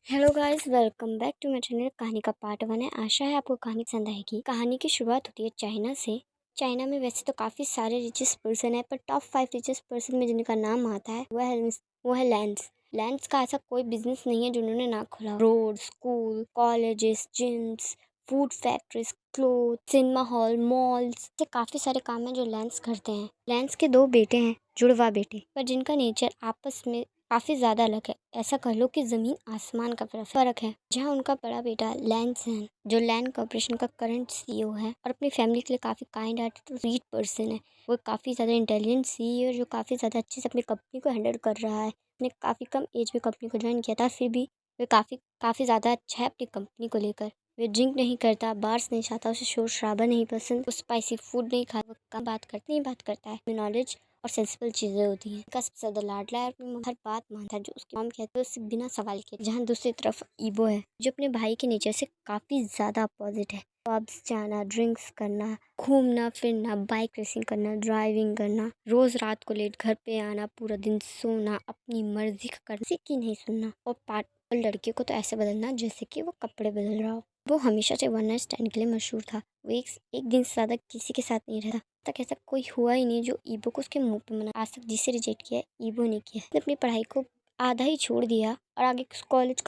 Hello guys, welcome back to my channel. कहानी का part 1 है। आशा है आपको कहानी पसंद आएगी। कहानी की शुरुआत होती है चाइना से। चाइना में वैसे तो काफ़ी सारे रिचेस्ट पर्सन है, पर टॉप 5 रिचेस्ट पर्सन में जिनका नाम आता है वो है लैंस। लैंस का ऐसा कोई बिजनेस नहीं है जिन्होंने ना खोला। Road, school, colleges, gyms, food factories, cloth, cinema hall, malls, ये काफ़ी सारे काम हैं जो लैंस करते हैं। लैंस के 2 बेटे हैं, जुड़वा बेटे, पर जिनका नेचर आपस में काफ़ी ज़्यादा अलग है। ऐसा कह लो कि ज़मीन आसमान का फ़र्क है। जहाँ उनका बड़ा बेटा लैंस है, जो लैंड कॉर्पोरेशन का करंट सीईओ है और अपनी फैमिली के लिए काफ़ी काइंड हार्टेड स्वीट पर्सन है। वो काफ़ी ज़्यादा इंटेलिजेंट सीईओ जो काफ़ी ज़्यादा अच्छे से अपनी कंपनी को हैंडल कर रहा है। उसने काफ़ी कम एज में कंपनी को ज्वाइन किया था, फिर भी वे काफ़ी ज़्यादा अच्छा है अपनी कंपनी को लेकर। वे ड्रिंक नहीं करता, बार्स नहीं चाहता, उसे शोर शराबा नहीं पसंद, वो स्पाइसी फूड नहीं खाता, वो कम बात करता है। नॉलेज और सेंसिबल चीज़ें होती हैं। का सबसे ज़्यादा लाडला है, अपनी हर बात मानता है, जो उसकी मॉम कहती है उससे बिना सवाल किए। जहाँ दूसरी तरफ ईबो है, जो अपने भाई के नेचर से काफ़ी ज़्यादा अपोजिट है। पब्स जाना, ड्रिंक्स करना, घूमना फिरना, बाइक रेसिंग करना, ड्राइविंग करना, रोज़ रात को लेट घर पे आना, पूरा दिन सोना, अपनी मर्जी का करना, किसी की नहीं सुनना, और लड़कियों को तो ऐसे बदलना जैसे कि वो कपड़े बदल रहा हो। वो हमेशा से वन नाइट स्टैंड के लिए मशहूर था। वो एक दिन से ज़्यादा किसी के साथ नहीं रहता। तक ऐसा कोई हुआ ही नहीं जो ईबो को उसके मुंह पे मना। आज तक जिसे रिजेक्ट किया है, ईबो ने किया है। उसने अपनी पढ़ाई को आधा ही छोड़ दिया और आगे कॉलेज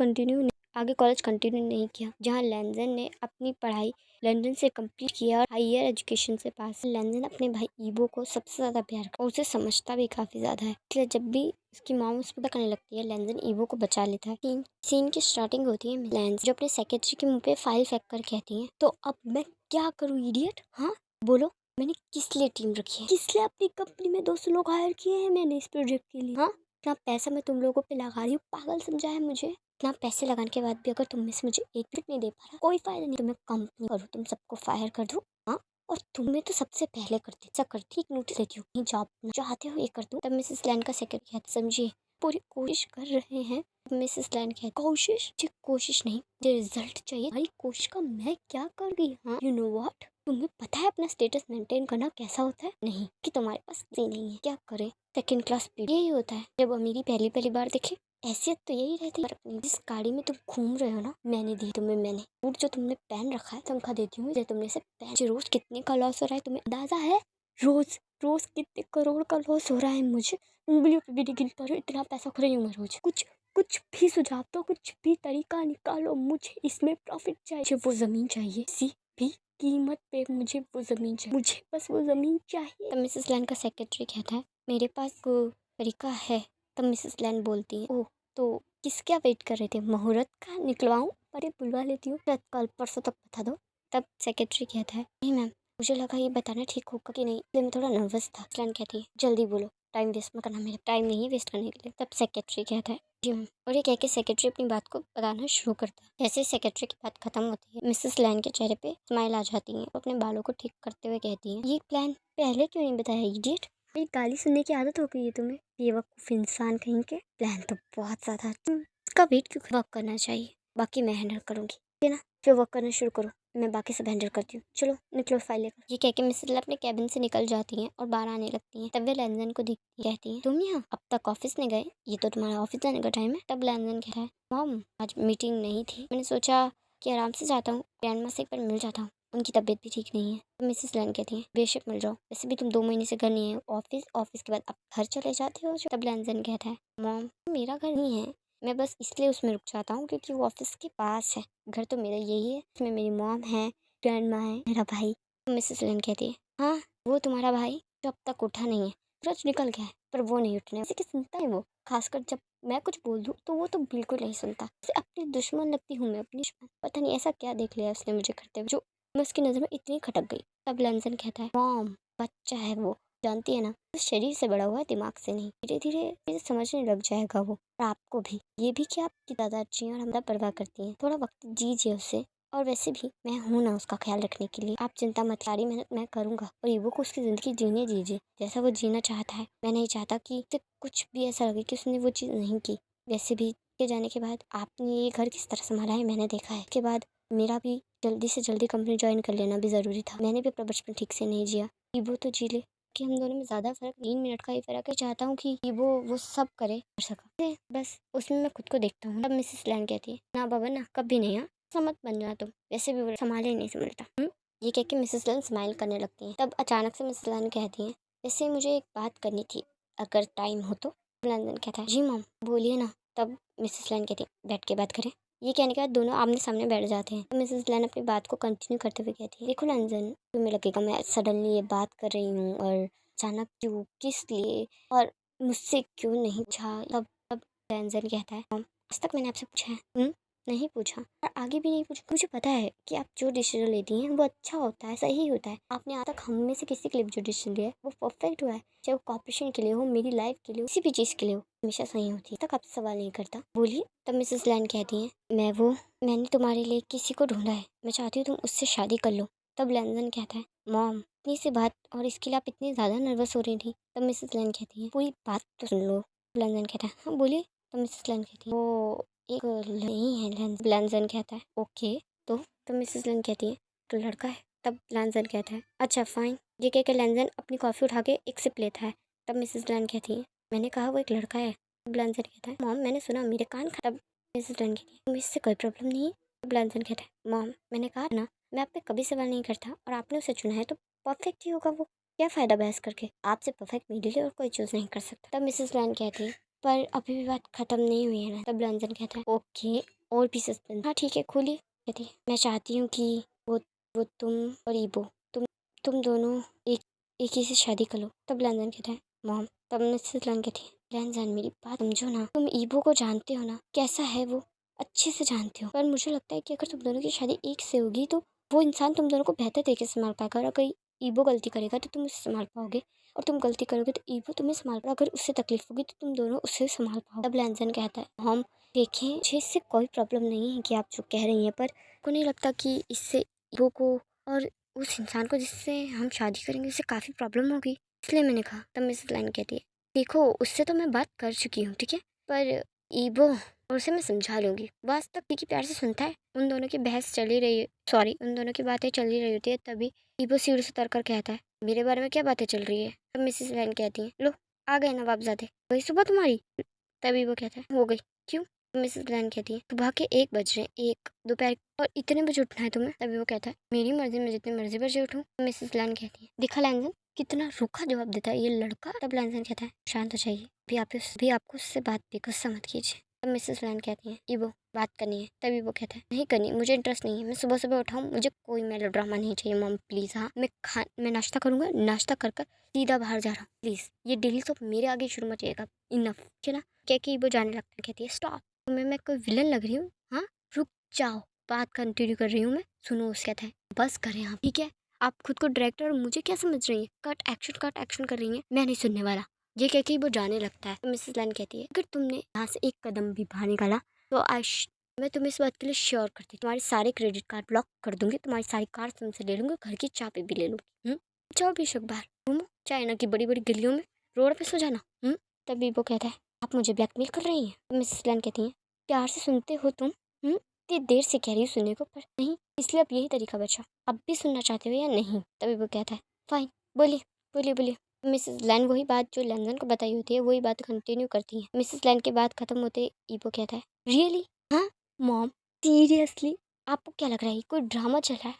कंटिन्यू नहीं किया। जहाँ लैंजन ने अपनी पढ़ाई लंदन से कंप्लीट किया और हायर एजुकेशन से पास। लैंजन अपने भाई ईबो को सबसे ज़्यादा प्यार करता है और उसे समझता भी काफ़ी ज़्यादा है। इसलिए जब भी उसकी मॉम उस पर करने लगती है, लैंजन ईबो को बचा लेता है। सीन की स्टार्टिंग होती है लैंस जो अपने सेक्रेटरी के मुंह पे फाइल फेंक कर कहती है, तो अब मैं क्या करूँ इडियट? हाँ बोलो, मैंने किस लिए टीम रखी है, किस लिए अपनी कंपनी में 200 लोग हायर किए हैं मैंने इस प्रोजेक्ट के लिए? हाँ, इतना पैसा मैं तुम लोगों पे लगा रही हूँ, पागल समझा है मुझे? इतना पैसे लगाने के बाद भी अगर तुम में से मुझे एक भी नहीं दे पा रहा, कोई फायदा नहीं। तुम्हें कंपनी करूँ, तुम सबको फायर कर दो। हाँ, और तुम्हें तो सबसे पहले करती ऐसा करती, एक नोटिस देती हूँ, नहीं जॉब चाहते हो ये कर दूँ। तब मिसेस लैंड का सेक्रेटरी कहता, समझिए पूरी कोशिश कर रहे हैं। मिसेस लैंड कहती, कोशिश? जी कोशिश नहीं, मुझे रिजल्ट चाहिए। हमारी कोशिश का मैं क्या कर गई? हाँ, यू नो व्हाट, तुम्हें पता है अपना स्टेटस मेंटेन करना कैसा होता है? नहीं, कि तुम्हारे पास ये नहीं है, क्या करे? सेकंड क्लास यही होता है जब अमीरी पहली पहली बार देखे। हैसियत तो यही रहती है। अपनी जिस गाड़ी में तुम घूम रहे हो ना, मैंने दी तुम्हें। मैंने बूट जो तुमने पहन रखा है, तनख्वाह देती हूँ तुमने से पहन। रोज कितने का लॉस हो रहा है तुम्हें अंदाजा है? रोज रोज कितने करोड़ का लॉस हो रहा है मुझे, उंगलियों पे भी नहीं गिन पा रही हूँ। इतना पैसा खो रही हूँ मैं रोज। कुछ कुछ भी सुझाव दो, कुछ भी तरीका निकालो, मुझे इसमें प्रॉफिट चाहिए। मुझे वो जमीन चाहिए, किसी भी कीमत पे मुझे वो जमीन चाहिए, मुझे बस वो जमीन चाहिए। तब मिसेस लैंड का सेक्रेटरी कहता है, मेरे पास को तरीका है। तब मिसेस लैंड बोलती है, ओह तो किसका वेट कर रहे थे? मुहूर्त का निकलवाऊं? अरे बुलवा लेती हूँ, कल परसों तक बता दो। तब सेक्रेटरी कहता है, नहीं मैम, मुझे लगा ये बताना ठीक होगा कि नहीं, इसलिए मैं थोड़ा नर्वस था। लैंड कहती है, जल्दी बोलो, टाइम वेस्ट मत करना, मेरा टाइम नहीं है वेस्ट करने के लिए। तब सेक्रेटरी कहता है, जी मैम। और ये कह के सेक्रेटरी अपनी बात को बताना शुरू करता है। जैसे सेक्रेटरी की बात खत्म होती है, मिसेस लैंड के चेहरे पे स्माइल आ जाती है। वो अपने बालों को ठीक करते हुए कहती है, ये प्लान पहले क्यों नहीं बताया इडियट? ये गाली सुनने की आदत हो गई है तुम्हें, बेवकूफ इंसान कहीं के। प्लान तो बहुत ज्यादा, इसका वेट क्यों? वर्क करना चाहिए, बाकी मैं हैंडल करूंगी, है ना? फिर वर्क करना शुरू करो, मैं बाकी सब हैंडल करती हूँ। चलो निकलो फाइल लेकर। ये कह के मिसेस अपने कैबिन से निकल जाती हैं और बाहर आने लगती हैं। तब वे लैंजन को देखती कहती हैं, तुम यहाँ अब तक ऑफिस नहीं गए? ये तो तुम्हारा ऑफिस जाने का टाइम है। तब लैंजन कहता है, मॉम आज मीटिंग नहीं थी, मैंने सोचा कि आराम से जाता हूँ, ग्रैंडमा से एक बार मिल जाता हूँ, उनकी तबीयत भी ठीक नहीं है। तो मिसेस लैंड कहती हैं, बेशक मिल जाओ, वैसे भी तुम 2 महीने से घर नहीं है, ऑफिस के बाद अब घर चले जाते हो। तब लैंजन कहता है, मॉम मेरा घर नहीं है, मैं बस इसलिए उसमें रुक जाता हूँ क्योंकि वो ऑफिस के पास है। घर तो मेरा यही है, इसमें मेरी मॉम है, ग्रैंडमा है, मेरा भाई। मिसेस लिन कहती है, हाँ वो तुम्हारा भाई जो अब तक उठा नहीं है, सूरज निकल गया है पर वो नहीं उठने की सुनता है वो, खासकर जब मैं कुछ बोल दूँ तो वो तो बिल्कुल नहीं सुनता। उसे अपनी दुश्मन लगती हूँ मैं, अपनी दुश्मन। पता नहीं ऐसा क्या देख लिया उसने मुझे करते हुए जो मैं उसकी नज़र में इतनी खटक गई। तब लैंसन कहता है, मॉम बच्चा है वो, जानती है ना, वो शरीर से बड़ा हुआ है, दिमाग से नहीं। धीरे धीरे चीजें समझने लग जाएगा वो। और आपको भी, ये भी कि आपकी दादा अच्छी हैं और हमारा परवाह करती हैं, थोड़ा वक्त दीजिए उसे। और वैसे भी मैं हूं ना उसका ख्याल रखने के लिए, आप चिंता मत, सारी मेहनत मैं करूंगा। और ईवो को उसकी ज़िंदगी जीने दीजिए जैसा वो जीना चाहता है। मैं नहीं चाहता कि उसे कुछ भी ऐसा लगे कि उसने वो चीज़ नहीं की। वैसे भी के जाने के बाद आपने ये घर किस तरह संभाला है मैंने देखा है। के बाद मेरा भी जल्दी से जल्दी कंपनी ज्वाइन कर लेना भी ज़रूरी था। मैंने भी अपना बचपन ठीक से नहीं जिया, ईवो तो जी ले। कि हम दोनों में ज़्यादा फ़र्क 3 मिनट का ही फ़र्क है। चाहता हूँ कि वो सब करे कर सका। बस उसमें मैं खुद को देखता हूँ। तब मिसेस लैन कहती है, "ना बाबा ना, कभी नहीं हाँ, ऐसा मत बन जाना तुम। वैसे भी वो संभाले ही नहीं संभलता।" ये कह के मिसेस लैन स्माइल करने लगती हैं। तब अचानक से मिसेस लैन कहती हैं, "वैसे मुझे एक बात करनी थी, अगर टाइम हो तो?" लैन कहता है, "जी मॉम, बोलिए ना।" तब मिसेस लैन कहती है, "बैठ के बात करें।" ये कहने के बाद दोनों आमने-सामने बैठ जाते हैं। मिसेस लैन अपनी बात को कंटिन्यू करते हुए कहती है, "देखो लंदन, तुम्हें लगेगा मैं सडनली ये बात कर रही हूँ और अचानक क्यों, किस लिए और मुझसे क्यों नहीं पूछा?" तब लैंजन कहता है, "मॉम, आज तक मैंने आपसे पूछा है? नहीं पूछा और आगे भी नहीं पूछा। मुझे पता है कि आप जो डिसीजन लेती हैं वो अच्छा होता है, सही होता है। आपने आज तक हम में से किसी के लिए भी जो डिसीजन लिया है वो परफेक्ट हुआ है। चाहे वो कॉर्पोरेशन के लिए हो, मेरी लाइफ के लिए हो, किसी भी चीज़ के लिए हो, हमेशा सही होती है। तक आपसे सवाल नहीं करता। बोलिए।" तब मिसेस लैन कहती हैं, मैंने तुम्हारे लिए किसी को ढूंढा है। मैं चाहती हूँ तुम उससे शादी कर लो।" तब लैंजन कहता है, "मॉम, इतनी सी बात और इसके लिए आप इतनी ज़्यादा नर्वस हो रही थी?" तब मिसेस लैन कहती है, "पूरी बात तो सुन लो।" लैंजन कहता है, "हाँ बोलिए।" तब मिसेस लैन कहती है, "वो एक नहीं है।" लैंजन कहता है, "ओके तो मिसेस लैन कहती है, "तो लड़का है?" तब लैंजन कहता है, "अच्छा फाइन।" ये कह के लैंजन अपनी कॉफ़ी उठा के एक सिप लेता है। तब मिसेस लैन कहती है, "मैंने कहा वो एक लड़का है।" तब लैंजन कहता है, "मॉम, मैंने सुना, मेरे कान खा।" तब मिसेस लैन कहती है, "तुम्हें इससे कोई प्रॉब्लम नहीं है?" तब लैंजन कहता है, "मॉम, मैंने कहा ना, मैं आप पे कभी सवाल नहीं करता और आपने उसे चुना है तो परफेक्ट ही होगा वो। क्या फ़ायदा बहस करके? आपसे परफेक्ट मेरे लिए और कोई चूज़ नहीं कर सकता।" तब मिसेस लैन कहती है, "पर अभी भी बात खत्म नहीं हुई है ना?" तब लैंजन कहता है, "ओके, और भी सस्पेंस। हाँ ठीक है, खोलिए।" कहती है, "मैं चाहती हूँ कि वो तुम और ईबो, तुम तुम दोनों एक एक ही से शादी कर लो।" तब लैंजन कहता है, "मॉम।" तब मिसेस लैन कहती है, "लैंजन, मेरी बात समझो ना। तुम ईबो को जानते हो ना, कैसा है वो, अच्छे से जानते हो। पर मुझे लगता है कि अगर तुम दोनों की शादी एक से होगी तो वो इंसान तुम दोनों को बेहतर तरीके से संभाल पाएगा और अगर ईबो गलती करेगा तो तुम उसे संभाल पाओगे और तुम गलती करोगे तो ईबो तुम्हें संभाल पाएगा। अगर उससे तकलीफ होगी तो तुम दोनों उससे संभाल पाओ।" तब लैंजन कहता है, "हम देखें, मुझे इससे कोई प्रॉब्लम नहीं है कि आप जो कह रही हैं, पर को नहीं लगता कि इससे ईगो को और उस इंसान को जिससे हम शादी करेंगे उससे काफ़ी प्रॉब्लम होगी, इसलिए मैंने कहा।" तब मिसेस लाइन कहती है, "देखो, उससे तो मैं बात कर चुकी हूँ, ठीक है, पर ईबो और उसे मैं समझा लूँगी। वो आज तक ठीक ही प्यार से सुनता है। उन दोनों की बहस चल ही रही है, सॉरी, उन दोनों की बातें चल ही रही होती है, तभी ईबो सीढ़ी से उतर कर कहता है, मेरे बारे में क्या बातें चल रही है?" तब मिसेस लाइन कहती है, "लो, आ गए नवाबजादे, वही सुबह तुम्हारी?" तभी वो कहता है, "हो गई। क्यों?" मिसेस ग्लैन कहती है, "सुबह के 1 बज रहे हैं, 1 दोपहर और इतने बजे उठना है तुम्हें?" तभी वो कहता है, "मेरी मर्जी, मैं जितनी मर्जी बजे उठूं।" मिसेस ग्लैन कहती है, "देखा लैंजन, कितना रूखा जवाब देता है ये लड़का।" तब लैंजन कहता है, "शांत हो जाइए, भी आपको उससे बात भी गुस्सा मत कीजिए।" तब मिसेस ग्लैन कहती है, "इबो, बात करनी है।" तभी वो कहता है, "नहीं करनी, मुझे इंटरेस्ट नहीं है। मैं सुबह सुबह उठाऊँ, मुझे कोई मेलोड्रामा नहीं चाहिए मॉम, प्लीज़। हाँ, मैं नाश्ता करूँगा, नाश्ता कर कर सीधा बाहर जा रहा हूँ, प्लीज़। ये डील तो मेरे आगे शुरू मत होइएगा, इनफ, ठीक है ना?" कह के वो जाने लगता है। कहती है, "स्टॉप, तुम्हें मैं कोई विलन लग रही हूँ? हाँ, रुक जाओ, बात कंटिन्यू कर रही हूँ मैं, सुनो।" उसे कहता है, "बस करें आप, ठीक है? आप खुद को डायरेक्टर और मुझे क्या समझ रही हैं? कट एक्शन कर रही हैं, मैं नहीं सुनने वाला।" ये कह के वो जाने लगता है। तो मिसेस लाइन कहती है, "अगर तुमने यहाँ से एक कदम भी बाहर निकाला तो मैं तुम्हें इस बात के लिए श्योर करती हूँ, तुम्हारे सारे क्रेडिट कार्ड ब्लॉक कर दूंगी, तुम्हारी सारी कार तुमसे ले लूंगी, घर की चाबी भी ले लूंगी। जाओ बेशक बाहर घूमो, चाइना की बड़ी बड़ी गलियों में, रोड पे सो जाना। तभी वो कहता है, "आप मुझे ब्लैकमेल कर रही हैं?" तो मिसेस लैन कहती हैं, "प्यार से सुनते हो तुम? इतनी देर से कह रही हूँ सुनने को, पर नहीं, इसलिए अब यही तरीका बचा। अब भी सुनना चाहते हो या नहीं?" तभी वो कहता है, "फाइन, बोलिए बोलिए बोलिए।" मिसेस लैन वही बात जो लैंजन को बताई होती है वही बात कंटिन्यू करती है। मिसेस लैन की बात खत्म होते ही ईबो कहता है, "रियली? हाँ मॉम, सीरियसली? आपको क्या लग रहा है कोई ड्रामा चल रहा है?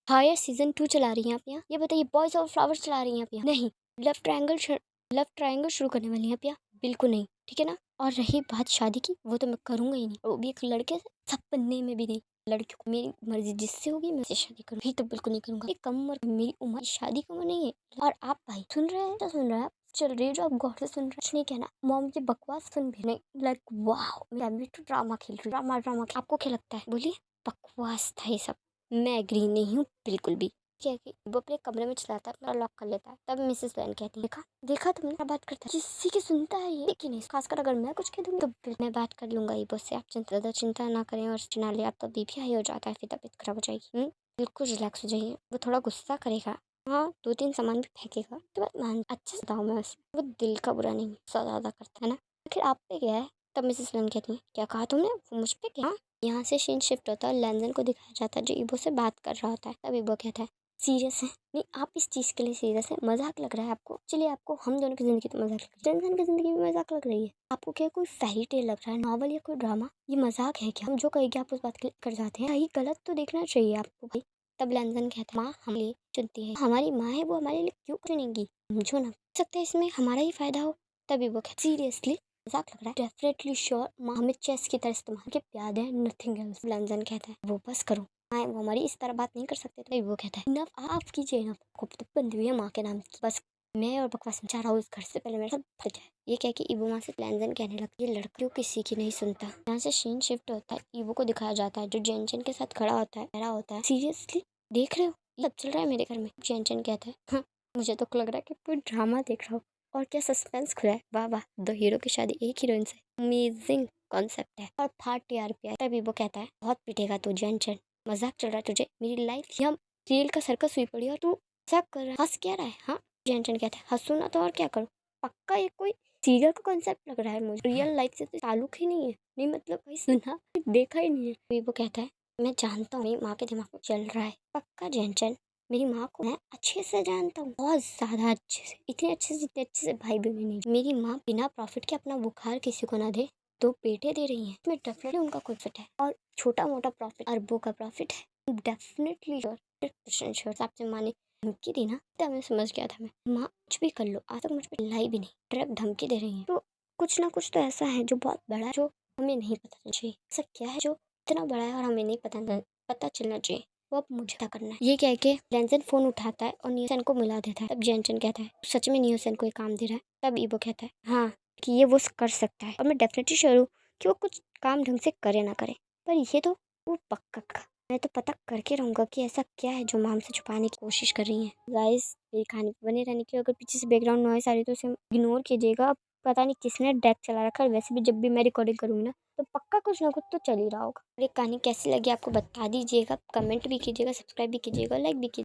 हायर सीजन 2 चला रही हैं आप यहाँ? ये बताइए, बॉयज और फ्लावर्स चला रही हैं आप यहाँ? नहीं, लव ट्रायंगल शुरू करने वाली हैं आप यहाँ? बिल्कुल नहीं, ठीक है ना? और रही बात शादी की, वो तो मैं करूँगा ही नहीं, वो भी एक लड़के से, सपने में भी नहीं। लड़कियों को मेरी मर्जी जिससे होगी मैं उससे शादी करूँगी, तो बिल्कुल नहीं करूँगा। एक कम उम्र, मेरी उम्र शादी की उम्र नहीं है। और आप भाई सुन रहे हैं, क्या सुन रहे हैं आप? चल रही है जो आप गौर से सुन रहे हैं, कुछ नहीं कहना। मॉम ये बकवास सुन भी नहीं, लाइक वाह, मैं तो ड्रामा खेल रही हूँ, ड्रामा। आपको क्या लगता है? बोलिए। बकवास था ये सब, मैं एग्री नहीं हूँ बिल्कुल भी। क्या है कि वो अपने कमरे में चलाता है, अपना लॉक कर लेता है। तब मिसेस लैन कहती है, देखा देखा तुमने क्या बात करता है, किसी की सुनता है ये कि नहीं, खासकर अगर मैं कुछ कह दूँ तो मैं बात कर लूंगा ईबो से। आप ज़्यादा चिंता ना करें और चिन्हा ले, आपका बीपी हाई हो जाता है, फिर तबीयत खराब हो जाएगी। बिल्कुल रिलैक्स हो जाइए। वो थोड़ा गुस्सा करेगा, हाँ, 2-3 सामान भी फेंकेगा, तो बात मान अच्छे से बताऊँ मैं उसे, वो दिल का बुरा नहीं, गुस्सा ज़्यादा करता है ना। आखिर आप पे क्या है? तब मिसेस लैन कहती है, क्या कहा तुमने? वो मुझ पे क्या? यहाँ से सीन शिफ्ट होता है और लैंजन को दिखाया जाता है जो ईबो से बात कर रहा होता है। तब ईबो कहता है, सीरियस है? नहीं, आप इस चीज़ के लिए सीरियस है? मजाक लग रहा है आपको? चलिए, आपको हम दोनों की ज़िंदगी तो मजाक लग रही है, इंसान की ज़िंदगी भी मजाक लग रही है। आपको क्या कोई फेरी टेल लग रहा है, नॉवल या कोई ड्रामा? ये मजाक है क्या? हम जो कहेंगे आप उस बात के लिए कर जाते हैं। भाई गलत तो देखना चाहिए आपको भाई। तब लैंजन कहता है, माँ हमारे लिए चुनती है, हमारी माँ है, वो हमारे लिए क्यों चुनेंगी? समझो ना, हो सकता है इसमें हमारा ही फायदा हो। तभी वो कहता है, सीरियसली मजाक लग रहा है? डेफिनेटली श्योर, माँ हमें चेस की तरह इस्तेमाल के प्यार है, नथिंग एल्स। लैंजन कहता है, वो बस करो, हाँ वो हमारी इस तरह बात नहीं कर सकते। तो वो कहता है, इनफ आप कीजिए, इनफ खूब तो बंदी हुई है माँ के नाम की, बस मैं और बकवास में चाह रहा हूँ इस घर से, पहले मेरा सब फट जाए। ये कह के ईवो वहाँ से लैंजन कहने लगती है, ये लड़का क्यों किसी की नहीं सुनता। यहाँ से सीन शिफ्ट होता है, ईवो को दिखाया जाता है जो जेनचन के साथ खड़ा होता है, खड़ा होता है। सीरियसली देख रहे हो ये सब चल रहा है मेरे घर में? जेनचन कहता है, हाँ मुझे तो लग रहा है कि कोई ड्रामा देख रहा हो। और क्या सस्पेंस खुला है, वाह वाह, दो हीरो की शादी एक हीरोइन से, अमेजिंग कॉन्सेप्ट है। और फाट टीआरपी है। तभी वो कहता है, बहुत पिटेगा तू जेनचन, मजाक चल रहा है तुझे, मेरी लाइफ हम रेल का सर्कस हुई पड़ी और तू मजाक कर रहा है, हंस क्या रहा है? हाँ जेनचन कहता है, हंसू ना तो और क्या करूँ? पक्का ये कोई सीरियल का कॉन्सेप्ट लग रहा है मुझे, रियल लाइफ से तो ताल्लुक ही नहीं है। नहीं मतलब कहीं सुना देखा ही नहीं है। तो वो कहता है, मैं जानता हूँ मेरी माँ के दिमाग में चल रहा है। पक्का जेनचन, मेरी माँ को मैं अच्छे से जानता हूँ, बहुत ज्यादा अच्छे से, इतने अच्छे से जितने अच्छे से भाई भी नहीं। मेरी माँ बिना प्रॉफिट के अपना बुखार किसी को ना दे। दो बेटे दे रही हैं, इसमें डेफिनेटली उनका कोई फिट है, और छोटा मोटा प्रॉफिट, अरबों का प्रॉफिट है। Definitely sure, 100% sure. आपसे माँ ने धमकी दी ना, तब मैं समझ गया था। मैं माँ कुछ भी कर लो, आज तक मुझ पर लाई भी नहीं, डायरेक्ट धमकी दे रही है। तो कुछ ना कुछ तो ऐसा है जो बहुत बड़ा है, जो हमें नहीं पता चलना चाहिए। ऐसा क्या है जो इतना बड़ा है और हमें नहीं पता चलना चाहिए? वो अब मुझे क्या करना है। ये कह के जेनसन फोन उठाता है और नियोसन को मिला देता है। तब जेनसन कहता है, सच में नियोसन को ये काम दे रहा है? तब ईबो कहता है, हाँ कि ये वो कर सकता है, और मैं डेफिनेटली श्योर हूँ कि वो कुछ काम ढंग से करे ना करे, पर ये तो वो पक्का का। मैं तो पता करके रहूंगा कि ऐसा क्या है जो माम से छुपाने की कोशिश कर रही है। गाइस मेरी कहानी पे बने रहने की, अगर पीछे से बैकग्राउंड नॉइस आ रही है तो उसे इग्नोर कीजिएगा। पता नहीं किसने डेक चला रखा है, वैसे भी जब भी मैं रिकॉर्डिंग करूँगी ना तो पक्का कुछ ना कुछ तो चल ही रहा होगा। और ये कहानी कैसी लगी आपको बता दीजिएगा, कमेंट भी कीजिएगा, सब्सक्राइब भी कीजिएगा, लाइक भी कीजिएगा।